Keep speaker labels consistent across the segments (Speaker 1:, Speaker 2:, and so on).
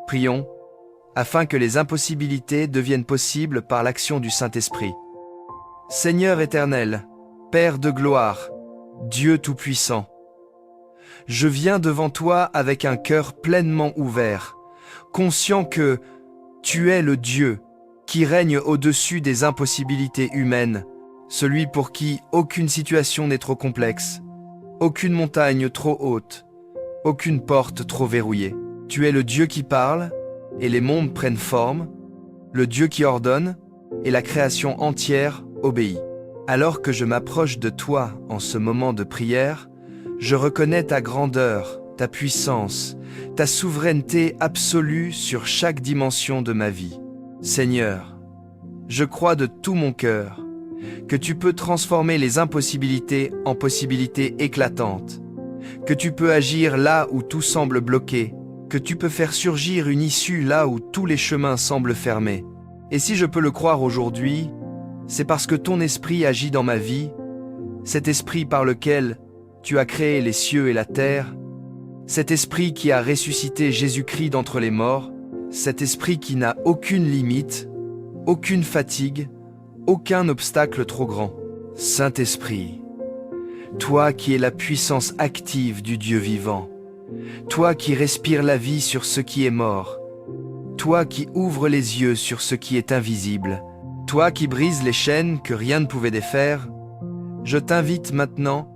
Speaker 1: Prions, afin que les impossibilités deviennent possibles par l'action du Saint-Esprit. Seigneur éternel, Père de gloire, Dieu Tout-Puissant, je viens devant toi avec un cœur pleinement ouvert, conscient que tu es le Dieu qui règne au-dessus des impossibilités humaines, celui pour qui aucune situation n'est trop complexe, aucune montagne trop haute, aucune porte trop verrouillée. Tu es le Dieu qui parle, et les mondes prennent forme, le Dieu qui ordonne, et la création entière obéit. Alors que je m'approche de toi en ce moment de prière, je reconnais ta grandeur, ta puissance, ta souveraineté absolue sur chaque dimension de ma vie. Seigneur, je crois de tout mon cœur que tu peux transformer les impossibilités en possibilités éclatantes, que tu peux agir là où tout semble bloqué, que tu peux faire surgir une issue là où tous les chemins semblent fermés. Et si je peux le croire aujourd'hui, c'est parce que ton esprit agit dans ma vie, cet esprit par lequel tu as créé les cieux et la terre, cet esprit qui a ressuscité Jésus-Christ d'entre les morts, cet esprit qui n'a aucune limite, aucune fatigue, aucun obstacle trop grand. Saint-Esprit, toi qui es la puissance active du Dieu vivant, toi qui respires la vie sur ce qui est mort, toi qui ouvres les yeux sur ce qui est invisible, toi qui brises les chaînes que rien ne pouvait défaire, je t'invite maintenant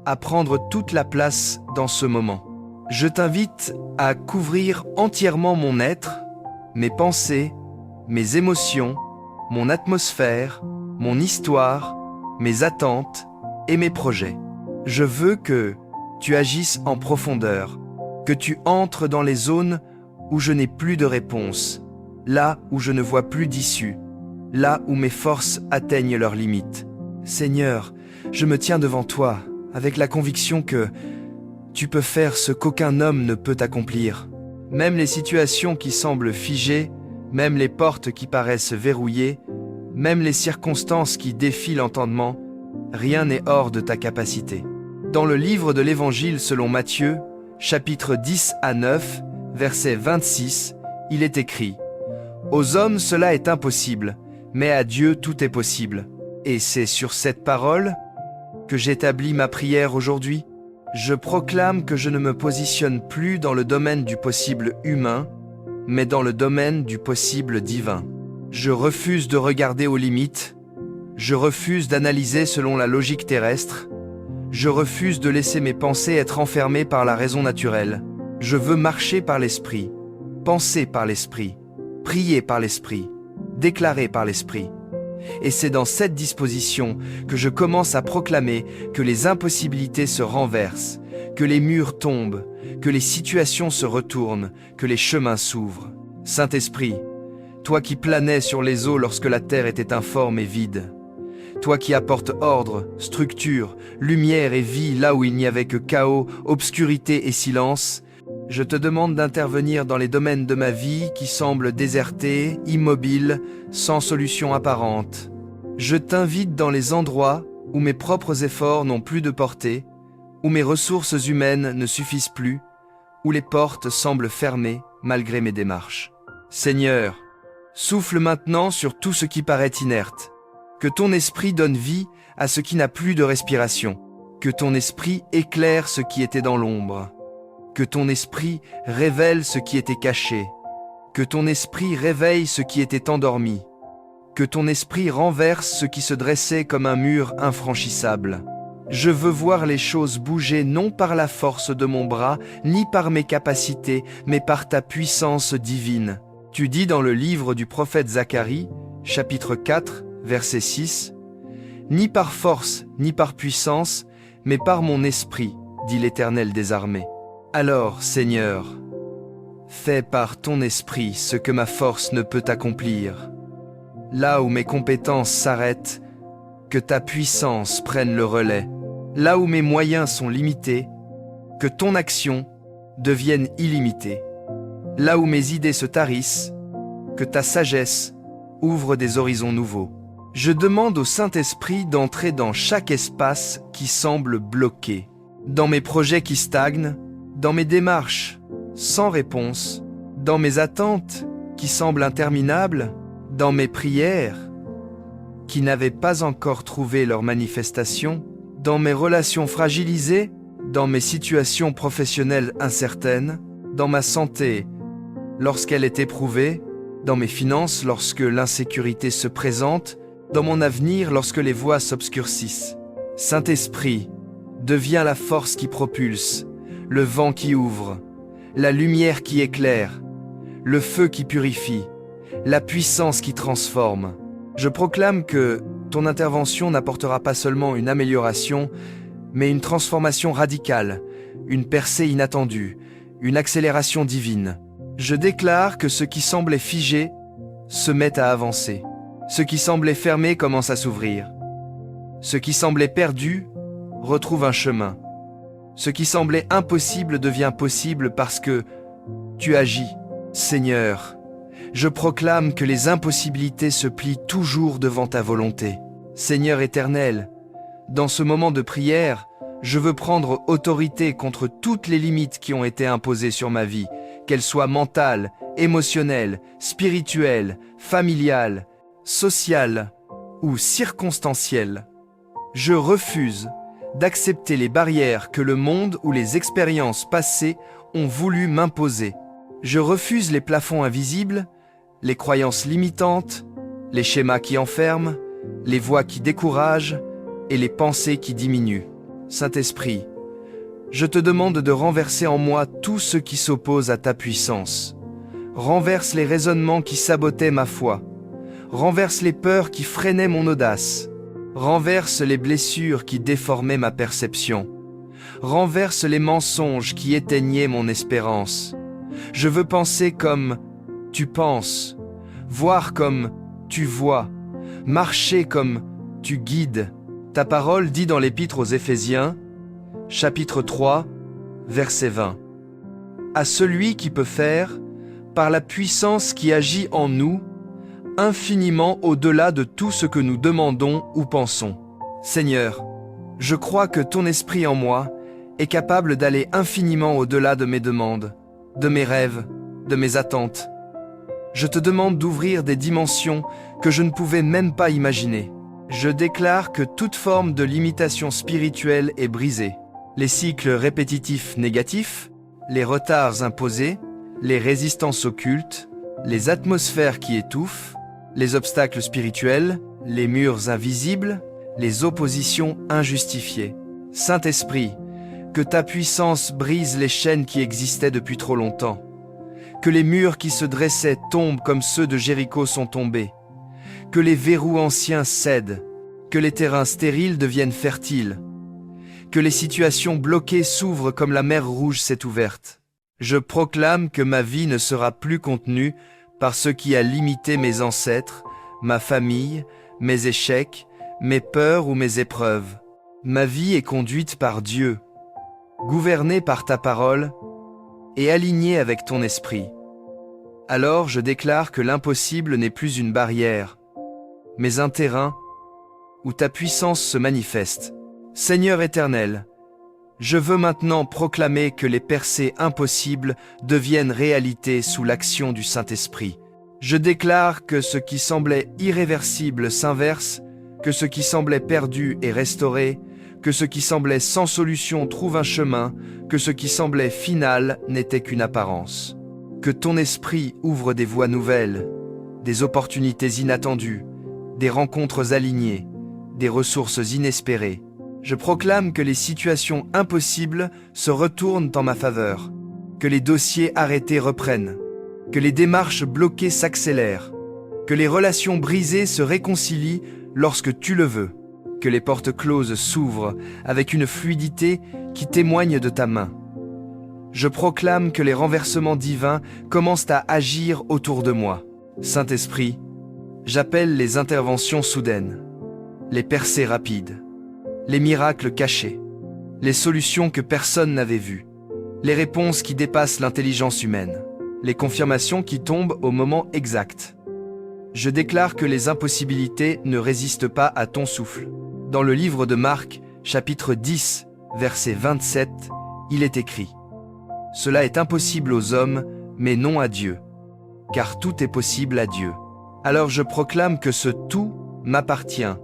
Speaker 1: à prendre toute la place dans ce moment. Je t'invite à couvrir entièrement mon être, mes pensées, mes émotions, mon atmosphère, mon histoire, mes attentes et mes projets. Je veux que tu agisses en profondeur, que tu entres dans les zones où je n'ai plus de réponse, là où je ne vois plus d'issue, là où mes forces atteignent leurs limites. Seigneur, je me tiens devant toi avec la conviction que tu peux faire ce qu'aucun homme ne peut accomplir. Même les situations qui semblent figées, même les portes qui paraissent verrouillées, même les circonstances qui défient l'entendement, rien n'est hors de ta capacité. Dans le livre de l'Évangile selon Matthieu, chapitre 10 à 9, verset 26, il est écrit « Aux hommes cela est impossible, mais à Dieu tout est possible. » Et c'est sur cette parole que j'établis ma prière aujourd'hui. Je proclame que je ne me positionne plus dans le domaine du possible humain, mais dans le domaine du possible divin. Je refuse de regarder aux limites, je refuse d'analyser selon la logique terrestre, je refuse de laisser mes pensées être enfermées par la raison naturelle. Je veux marcher par l'esprit, penser par l'esprit, prier par l'esprit, déclarer par l'esprit. Et c'est dans cette disposition que je commence à proclamer que les impossibilités se renversent, que les murs tombent, que les situations se retournent, que les chemins s'ouvrent. Saint-Esprit, toi qui planais sur les eaux lorsque la terre était informe et vide, toi qui apportes ordre, structure, lumière et vie là où il n'y avait que chaos, obscurité et silence, je te demande d'intervenir dans les domaines de ma vie qui semblent désertés, immobiles, sans solution apparente. Je t'invite dans les endroits où mes propres efforts n'ont plus de portée, où mes ressources humaines ne suffisent plus, où les portes semblent fermées malgré mes démarches. Seigneur, souffle maintenant sur tout ce qui paraît inerte. Que ton esprit donne vie à ce qui n'a plus de respiration. Que ton esprit éclaire ce qui était dans l'ombre. Que ton esprit révèle ce qui était caché. Que ton esprit réveille ce qui était endormi. Que ton esprit renverse ce qui se dressait comme un mur infranchissable. Je veux voir les choses bouger non par la force de mon bras, ni par mes capacités, mais par ta puissance divine. Tu dis dans le livre du prophète Zacharie, chapitre 4, verset 6, « Ni par force, ni par puissance, mais par mon esprit, dit l'Éternel des armées. » Alors, Seigneur, fais par ton esprit ce que ma force ne peut accomplir. Là où mes compétences s'arrêtent, que ta puissance prenne le relais. Là où mes moyens sont limités, que ton action devienne illimitée. Là où mes idées se tarissent, que ta sagesse ouvre des horizons nouveaux. Je demande au Saint-Esprit d'entrer dans chaque espace qui semble bloqué, dans mes projets qui stagnent, dans mes démarches sans réponse, dans mes attentes qui semblent interminables, dans mes prières qui n'avaient pas encore trouvé leur manifestation, dans mes relations fragilisées, dans mes situations professionnelles incertaines, dans ma santé lorsqu'elle est éprouvée, dans mes finances lorsque l'insécurité se présente, dans mon avenir lorsque les voies s'obscurcissent. Saint-Esprit, deviens la force qui propulse, le vent qui ouvre, la lumière qui éclaire, le feu qui purifie, la puissance qui transforme. Je proclame que ton intervention n'apportera pas seulement une amélioration, mais une transformation radicale, une percée inattendue, une accélération divine. Je déclare que ce qui semblait figé se met à avancer. Ce qui semblait fermé commence à s'ouvrir. Ce qui semblait perdu retrouve un chemin. Ce qui semblait impossible devient possible parce que tu agis. Seigneur, je proclame que les impossibilités se plient toujours devant ta volonté. Seigneur éternel, dans ce moment de prière, je veux prendre autorité contre toutes les limites qui ont été imposées sur ma vie, qu'elles soient mentales, émotionnelles, spirituelles, familiales, sociales ou circonstancielles. Je refuse d'accepter les barrières que le monde ou les expériences passées ont voulu m'imposer. Je refuse les plafonds invisibles, les croyances limitantes, les schémas qui enferment, les voix qui découragent et les pensées qui diminuent. Saint-Esprit, je te demande de renverser en moi tout ce qui s'oppose à ta puissance. Renverse les raisonnements qui sabotaient ma foi. Renverse les peurs qui freinaient mon audace. Renverse les blessures qui déformaient ma perception. Renverse les mensonges qui éteignaient mon espérance. Je veux penser comme tu penses, voir comme tu vois, marcher comme tu guides. Ta parole dit dans l'Épître aux Éphésiens, chapitre 3, verset 20. À celui qui peut faire, par la puissance qui agit en nous, infiniment au-delà de tout ce que nous demandons ou pensons. Seigneur, je crois que ton esprit en moi est capable d'aller infiniment au-delà de mes demandes, de mes rêves, de mes attentes. Je te demande d'ouvrir des dimensions que je ne pouvais même pas imaginer. Je déclare que toute forme de limitation spirituelle est brisée. Les cycles répétitifs négatifs, les retards imposés, les résistances occultes, les atmosphères qui étouffent, les obstacles spirituels, les murs invisibles, les oppositions injustifiées. Saint-Esprit, que ta puissance brise les chaînes qui existaient depuis trop longtemps. Que les murs qui se dressaient tombent comme ceux de Jéricho sont tombés. Que les verrous anciens cèdent. Que les terrains stériles deviennent fertiles. Que les situations bloquées s'ouvrent comme la mer Rouge s'est ouverte. Je proclame que ma vie ne sera plus contenue par ce qui a limité mes ancêtres, ma famille, mes échecs, mes peurs ou mes épreuves. Ma vie est conduite par Dieu, gouvernée par ta parole et alignée avec ton esprit. Alors je déclare que l'impossible n'est plus une barrière, mais un terrain où ta puissance se manifeste. Seigneur éternel, je veux maintenant proclamer que les percées impossibles deviennent réalité sous l'action du Saint-Esprit. Je déclare que ce qui semblait irréversible s'inverse, que ce qui semblait perdu est restauré, que ce qui semblait sans solution trouve un chemin, que ce qui semblait final n'était qu'une apparence. Que ton esprit ouvre des voies nouvelles, des opportunités inattendues, des rencontres alignées, des ressources inespérées. Je proclame que les situations impossibles se retournent en ma faveur, que les dossiers arrêtés reprennent, que les démarches bloquées s'accélèrent, que les relations brisées se réconcilient lorsque tu le veux, que les portes closes s'ouvrent avec une fluidité qui témoigne de ta main. Je proclame que les renversements divins commencent à agir autour de moi. Saint-Esprit, j'appelle les interventions soudaines, les percées rapides, les miracles cachés, les solutions que personne n'avait vues, les réponses qui dépassent l'intelligence humaine, les confirmations qui tombent au moment exact. Je déclare que les impossibilités ne résistent pas à ton souffle. Dans le livre de Marc, chapitre 10, verset 27, il est écrit « Cela est impossible aux hommes, mais non à Dieu, car tout est possible à Dieu. Alors je proclame que ce tout m'appartient.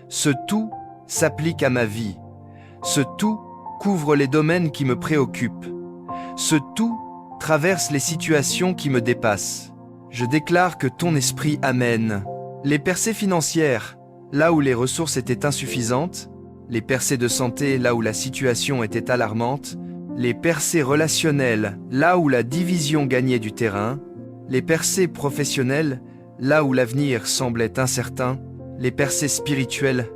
Speaker 1: Ce tout s'applique à ma vie. Ce tout couvre les domaines qui me préoccupent. Ce tout traverse les situations qui me dépassent. Je déclare que ton esprit amène les percées financières, là où les ressources étaient insuffisantes, les percées de santé, là où la situation était alarmante, les percées relationnelles, là où la division gagnait du terrain, les percées professionnelles, là où l'avenir semblait incertain, les percées spirituelles,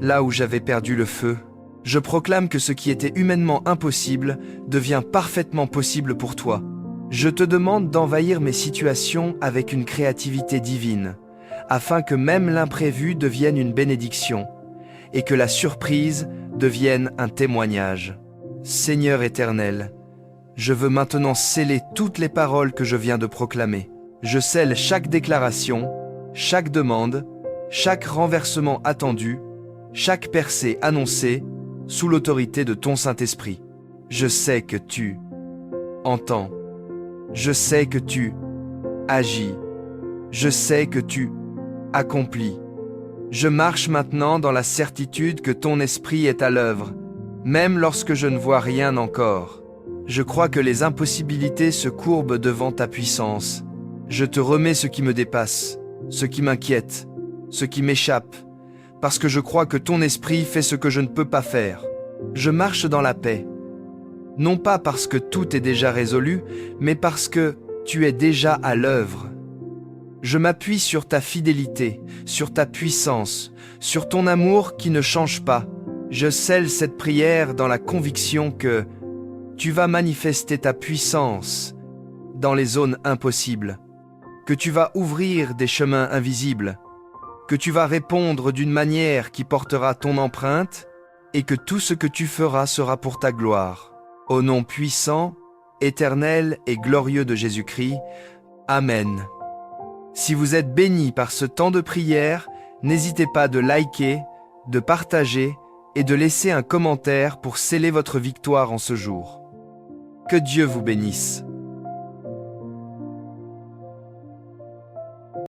Speaker 1: là où j'avais perdu le feu. Je proclame que ce qui était humainement impossible devient parfaitement possible pour toi. Je te demande d'envahir mes situations avec une créativité divine, afin que même l'imprévu devienne une bénédiction, et que la surprise devienne un témoignage. Seigneur éternel, je veux maintenant sceller toutes les paroles que je viens de proclamer. Je scelle chaque déclaration, chaque demande, chaque renversement attendu, chaque percée annoncée, sous l'autorité de ton Saint-Esprit. Je sais que tu entends. Je sais que tu agis. Je sais que tu accomplis. Je marche maintenant dans la certitude que ton esprit est à l'œuvre, même lorsque je ne vois rien encore. Je crois que les impossibilités se courbent devant ta puissance. Je te remets ce qui me dépasse, ce qui m'inquiète, ce qui m'échappe, parce que je crois que ton esprit fait ce que je ne peux pas faire. Je marche dans la paix, non pas parce que tout est déjà résolu, mais parce que tu es déjà à l'œuvre. Je m'appuie sur ta fidélité, sur ta puissance, sur ton amour qui ne change pas. Je scelle cette prière dans la conviction que tu vas manifester ta puissance dans les zones impossibles, que tu vas ouvrir des chemins invisibles, que tu vas répondre d'une manière qui portera ton empreinte et que tout ce que tu feras sera pour ta gloire. Au nom puissant, éternel et glorieux de Jésus-Christ, Amen. Si vous êtes bénis par ce temps de prière, n'hésitez pas de liker, de partager et de laisser un commentaire pour sceller votre victoire en ce jour. Que Dieu vous bénisse.